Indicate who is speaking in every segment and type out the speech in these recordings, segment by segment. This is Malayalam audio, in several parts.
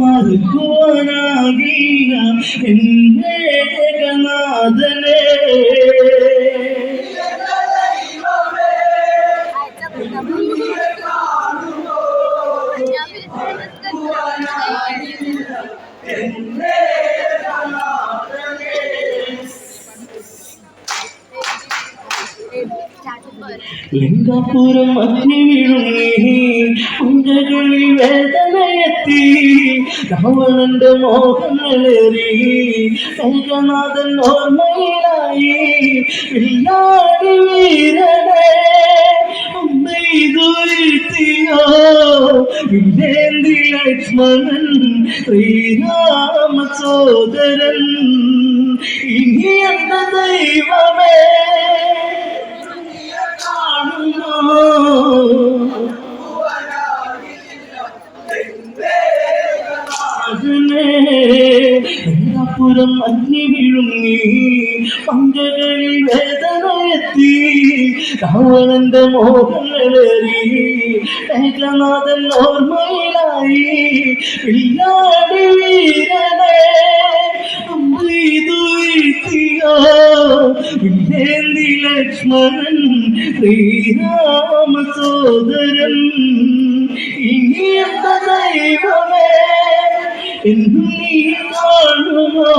Speaker 1: മറക്കുവാനാകില്ല എന്റെ ജഗന്നാഥനെ. ലിംഗപുരം അഗ്നി വിഴുങ്ങി കുഞ്ചകളിൽ വേദനയെത്തി രാവണന്റെ മോഹങ്ങളേറി ഏകനാഥൻ ഓർമ്മയിലായി. വില്ലാടി വീരനെ ോ വില്ലേന്തി ലക്ഷ്മണൻ ശ്രീരാമ സോദരൻ. ഇനി എന്ന ദൈവമേ ും അഗ്നി വിഴുങ്ങി പങ്കകളിൽ വേദനയെത്തി രാവണന്റെ മോഹങ്ങളേറി ഏകനാഥൻ ഓർമ്മയിലായി. വില്ലാടി വീരനെ വില്ലേന്തി ലക്ഷ്മണൻ ശ്രീരാമ സോദരൻ. ഇനി എന്ന ദൈവമേ എന്നും നീ കാണുമോ?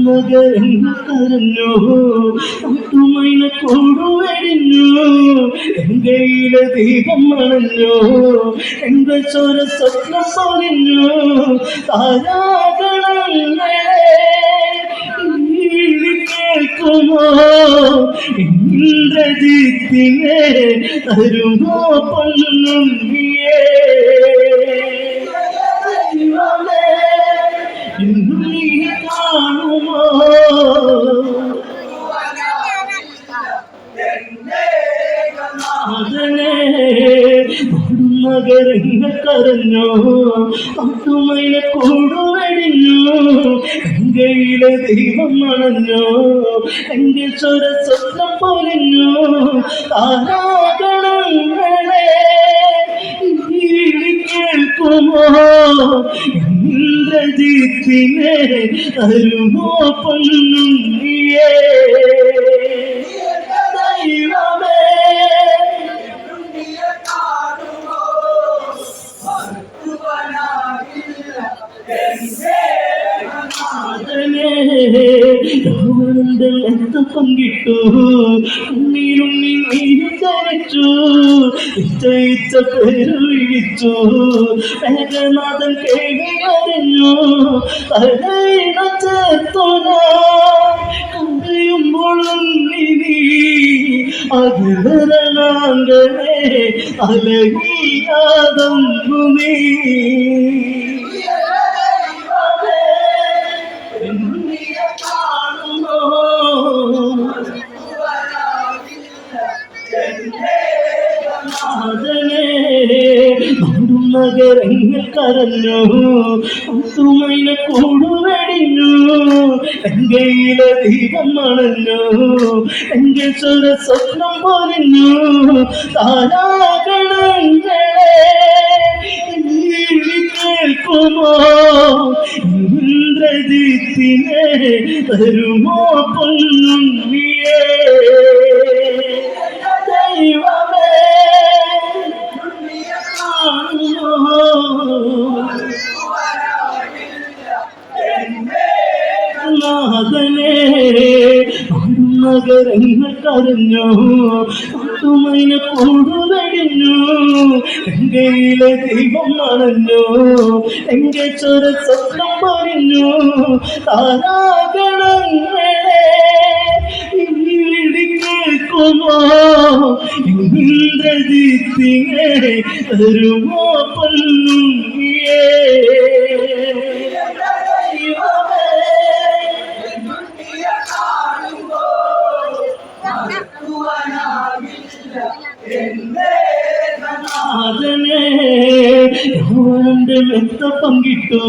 Speaker 1: നഗരങ്ങൾ കരഞ്ഞു തുമൈന കൂടുവരിഞ്ഞു എങ്കയിലെ ദീപം അണഞ്ഞു എന്റെ സ്വര സ്വപ്നം പൊലിഞ്ഞു. താരാഗണങ്ങളെ കേൾക്കുമോ? ഇന്ദ്രജിത്തിനെ തരുമോ പൊന്നുണ്ണിയേ? ഇന്നും നീ കാണുമോ? നഗരങ്ങൾ കരഞ്ഞു പത്തുമൈനെ കൂടുവടിഞ്ഞു എങ്കയിലെ ദൈവം അണഞ്ഞു എന്റെ സ്വര സ്വപ്നം പൊലിഞ്ഞു. താരാഗണങ്ങളെ കേൾക്കുമോ? ഇന്ദ്രജിത്തിനെ തരുമോ പൊന്നുണ്ണിയേ? ദൈവമേ രാവണന്റെ എന്ത പങ്കിട്ടു കണ്ണീരുണ്ണി നീരും കരച്ചു നിശ്ചയിച്ച പേര് വിളിച്ചു. ഏകനാഥൻ കേൾവി അറിഞ്ഞു തലയിണ ചേർത്തോന കരയുമ്പോഴും നീ അതിരണാങ്കനെ അലകിയാതന്നു നീ. നഗരങ്ങൾ കരഞ്ഞു പത്തുമൈന കൂടുവടിഞ്ഞു എങ്കയിലെ ദീപം അണഞ്ഞു എന്റെ സ്വര സ്വപ്നം പൊലിഞ്ഞു. താരാഗണങ്ങളെ കേൾക്കുമോ? ഇന്ദ്രജിത്തിനെ തരുമോ പൊന്നുണ്ണിയേ? ദൈവമേ നാഥനെ നഗരങ്ങൾ കരഞ്ഞു പത്തുമൈന കൂടുവടിഞ്ഞു എങ്കയിലെ ദൈവം അണഞ്ഞു എന്റെ സ്വര സ്വപ്നം പൊലിഞ്ഞു. താരാഗണങ്ങളെ കേൾക്കുമോ? ഇന്ദ്രജിത്തിനെ തരുമോ പൊന്നുണ്ണിയേ? രാവണന്റെ മെത്ത പങ്കിട്ടു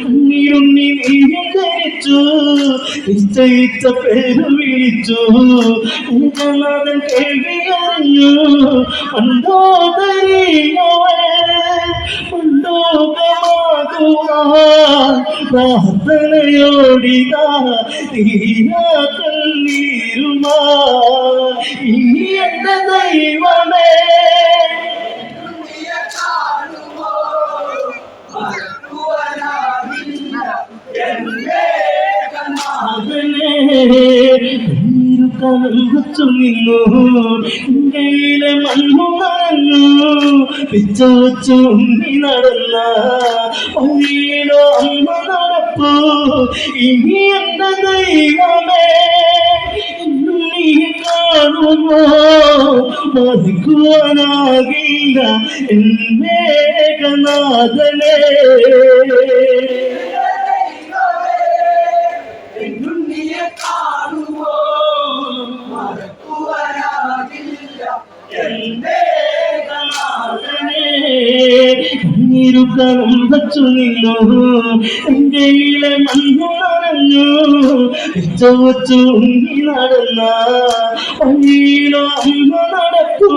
Speaker 1: കണ്ണീരുണ്ണി നീരും വിളിച്ചു നിശ്ചയിച്ച പേര് വിളിച്ചു ജനാഥൻ കേൾവി അറിഞ്ഞു പ്രാർത്ഥനയോടിതാ തീരാ കണ്ണീരുമാ ഇനി എന്റെ ദൈവമേ കലച്ചു നിന്നു കയ്യിലെ മണ്ണു നനഞ്ഞു പിച്ച വച്ചു ഉണ്ണി നടന്ന വഴിയിലോ അമ്മ നടപ്പു ഇനി എന്റെ ദൈവമേ നീ കാണുമോ മതിക്കുവാനാകില്ല എന്നേകനാഥനേ കണ്ണീരുക്കളം വച്ചു നിന്നു കയ്യിലെ മണ്ണു നനഞ്ഞു പിച്ച വച്ചു ഉണ്ണി നടന്ന വഴിയിലോ അമ്മ നടക്കൂ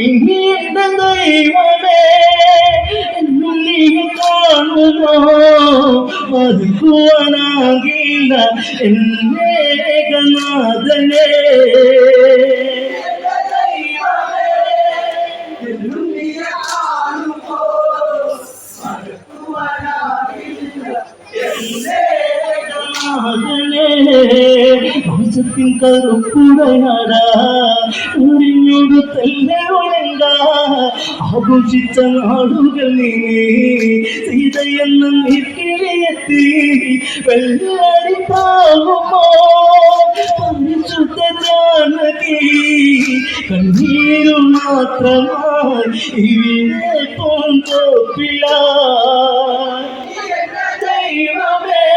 Speaker 1: ഇനി എന്റെ ദൈവമേ നീ കാണുമോ മതിക്കുവാനാകില്ല എന്നേകനാഥനേ മാസത്തിൻ കറുപ്പുടയാടാ ഉരിഞ്ഞോട് തന്നെ ഉലങ്ക ആഘോഷിച്ച നാടുകൾ നീ സീതയെന്ന നീർക്കിളിയെത്തി വെള്ളാടി പാവുമോ പരിശുദ്ധ ജാനകി കണ്ണീരു മാത്രമായി ഇവിടെ പൂന്തോപ്പില ദൈവമേ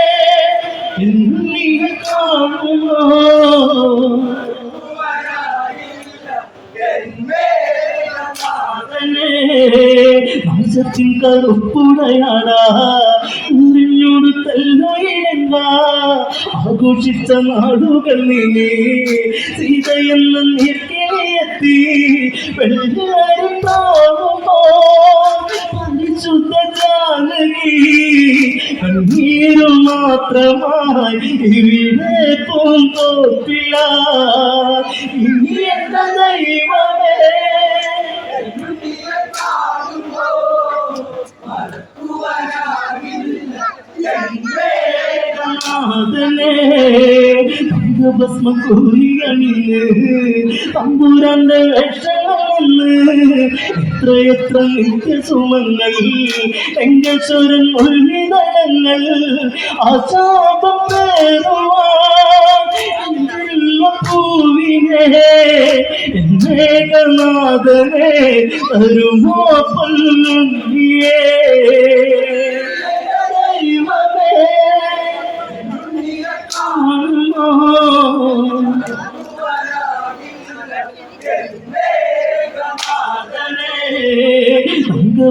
Speaker 1: നീ കാണുമോ മാസത്തിൻ കറുപ്പുടയാടാ ഉരിഞ്ഞോട് തല്ലയിടങ്ക ആഘോഷിച്ച നാടുകൾ നീ സീതയെന്ന നീർക്കിളിയെത്തി വെള്ളാരി പാവുമോ പരിശുദ്ധ ജാനകി കണ്ണീരു മാത്രമായി ഇവിടെ പൂന്തോപ്പില ഇനി എന്റെ ദൈവമേ ഭസ്മ കോരിയണിന്ന് തമ്പുരാന്റെ വേഷങ്ങളൊന്ന് എത്രയെത്ര നിത്യസുമങ്ങൾ എങ്കേശ്വരൻ ഒഴിതടങ്ങൾ ആശാപം പൂവിനെ എന്നേകനാഥനെ തരുമോ പൊന്നുണ്ണിയേ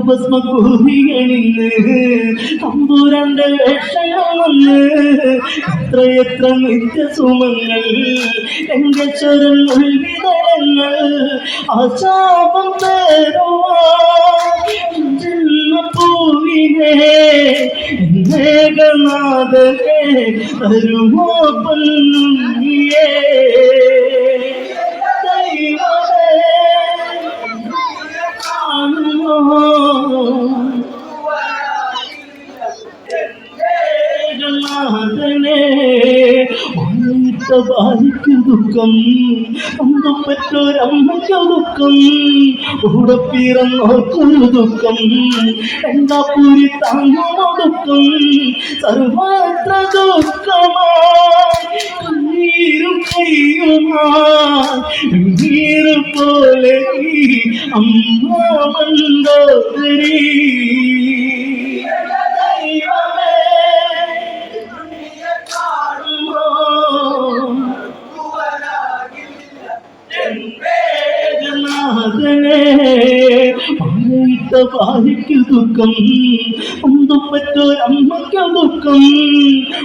Speaker 1: ഭസ്മ കോരിയണിന്ന് തമ്പുരാന്റെ വേഷങ്ങളൊന്ന് എത്രയെത്ര നിത്യസുമങ്ങൾ എങ്കേശ്വരൻ ഒഴിതടങ്ങൾ ആശാപം പൂവിനെ എന്നേകനാഥനെ തരുമോ പൊന്നുണ്ണിയേ ബാലിക്ക് ദുഃഖം അന്ന് പെറ്റൊരമ്മയ്ക്ക് ദുഃഖം കൂടെ പിറന്നോർക്കൊരു ദുഃഖം എണ്ണാപ്പൂരി താങ്ങുമോ ദുഃഖം സർവത്ര ദുഃഖമായി കണ്ണീരും കയ്യുമാ പോലെ അമ്മ മന്ദോദരി കൂടെ ഭാര്യയ്ക്ക് ദുഃഖം, ഒന്നുപറ്റൊരമ്മയ്ക്ക് ദുഃഖം,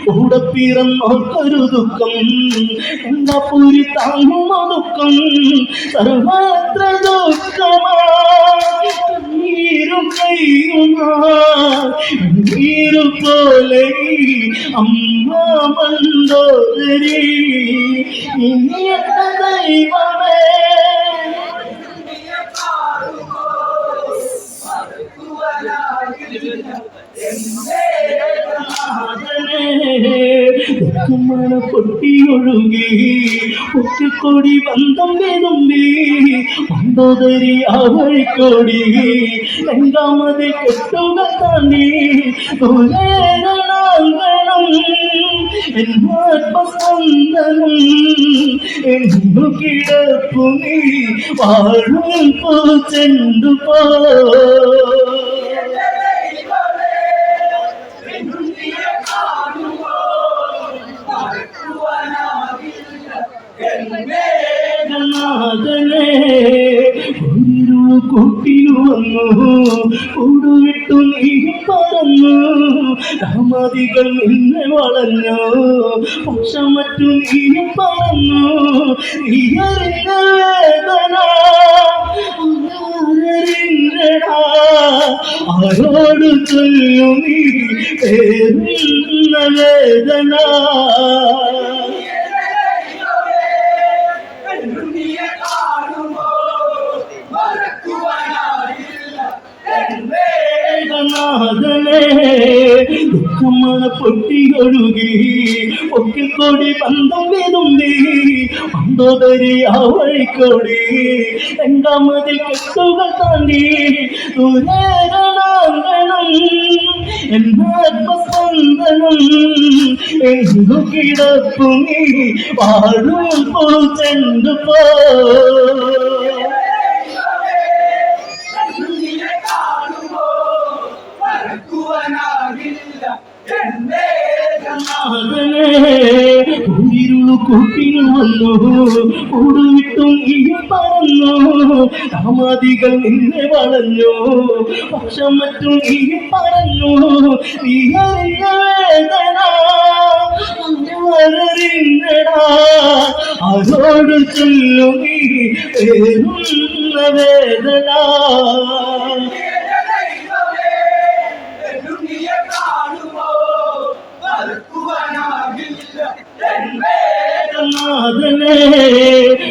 Speaker 1: കൂടെ പിറന്നോർക്കൊരു ദുഃഖം, എന്താ പൂരി താങ്ങുന്ന ദുഃഖം, സർവത്ര ദുഃഖമാ നീരും കയ്യുമാ നീരു പോലെ അമ്മ മണ്ടോദരി ദൈവമേ മണ പൊട്ടിയൊഴുകി ഒറ്റക്കൊടി ബന്ധം വേതുമ്പി മണ്ടോദരി ആ വഴിക്കോടി രണ്ടാമത് കെട്ടുക താണ്ടി ദൂരേണാങ്കണം എന്നാത്മസ്പന്ദനം എന്നു കിടപ്പു നീ വാഴും പൂച്ചെണ്ടു പോ കൂട്ടിനു വന്നു കൂടുവിട്ടു നീ പറന്നു രാമതികൾ നിന്നെ വളഞ്ഞു പക്ഷം മറ്റു നീ പറന്നു നീ അറിഞ്ഞ വേദന അറിഞ്ഞടാ ആരോട് ചൊല്ലു നീ പേരുന്ന വേദന ദുഃഖമണ പൊട്ടിയൊഴുകി ഒക്കിൽക്കൊടി ബന്ധം വേതുമ്പി മണ്ടോദരി ആ വഴിക്കോടി രണ്ടാമതിൽ കെട്ടുകൾ താണ്ടി ദൂരേണാങ്കണം എന്നാത്മസ്പന്ദനം എന്നു കിടപ്പു നീ വാഴും പൂച്ചെണ്ടു പോ ഉയരുളു കൂട്ടിനു വന്നു കൂടുവിട്ടും ഈ പറന്നു രാമാദികൾ നിന്നെ വളഞ്ഞു പക്ഷം മറ്റും ഈ പറഞ്ഞു നീ അറിഞ്ഞ വേദന അറിഞ്ഞടാ അതോട് ചൊല്ലു നീ പേരുന്ന വേദന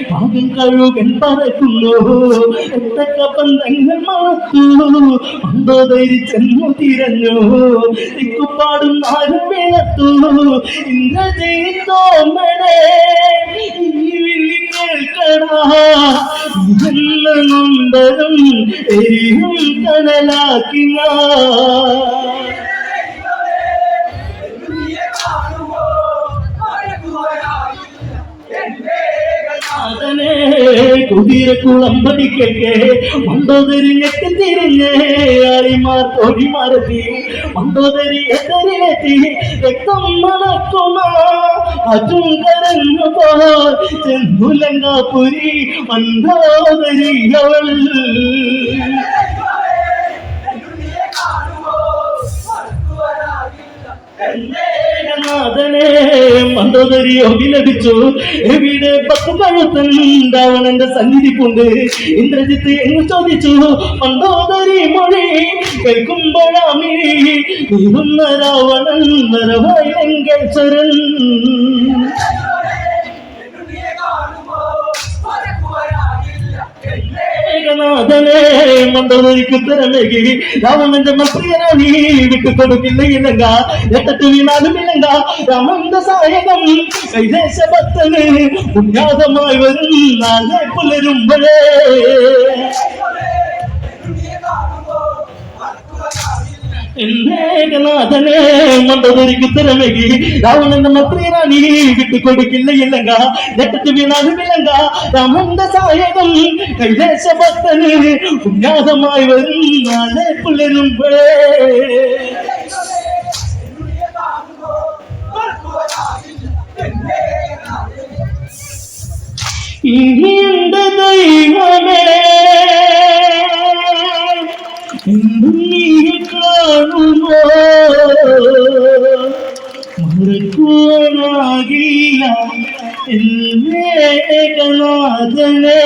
Speaker 1: പാകം കഴുകൻ പറക്കുന്നു എത്തൊക്കെ ബന്ധങ്ങൾ മണത്തു മണ്ടോദരി ചെന്നു തിരഞ്ഞു ദിക്കുപാടും ആരും വിളത്തു ഇന്ദ്രജയിത്തോമണേ ഈ വിളി കേൾക്കടാ ഇതെന്ന നൊമ്പരം എരിയും കനലാക്കി കുതിരക്കുളം പതിക്കേ മണ്ടോദരി ഞെട്ടിത്തിരിഞ്ഞേ ആളിമാർ തൊഴിമാരെത്തി മണ്ടോദരി എത്തരിലെത്തി രക്തം മണക്കുമാ അതും കരഞ്ഞു പോ ചെന്നുലങ്കാപുരി മണ്ടോദരി അവൾ മണ്ടോദരി യോഗി ലഭിച്ചു എവിടെ പത്ത് കഴുത്തൻ രാവണന്റെ സന്നിധി കൊണ്ട് ഇന്ദ്രജിത്ത് എന്ന് ചോദിച്ചു മണ്ടോദരി മൊഴി കേൾക്കുമ്പോഴാമി തീരുന്ന രാവണൻ നരവായി ലങ്കേശ്വരൻ നാഥനെ മണ്ടോദരിക്ക് ഉത്തരമേകി രാമന്റെ മന്ത്രിയനാണി വിട്ടുകൊടുക്കില്ല ഇല്ലങ്ക എട്ടു വീണാലും ഇല്ലങ്ക രാമന്റെ സായകം കൈദേശ ഭക്തന് ഉന്യാസമായി വരും നാളെ പുലരുമ്പോഴേ എന്നേകനാഥനെ മണ്ടോദരിക്ക് ഉത്തരമേകി രാവണന്റെ മന്ത്രിയനാണി വിട്ടുകൊടുക്കില്ല ഇല്ലങ്ക എട്ടു വീണാലും ഇല്ലങ്ക രാമന്റെ സായകം കൈദേശ ഭക്തന് ഉന്യാസമായി വരും നാളെ പുലരുമ്പോഴേ ഇനിയുടെ ദൈവമേ മകില്ല എന്നേകനാഥനേ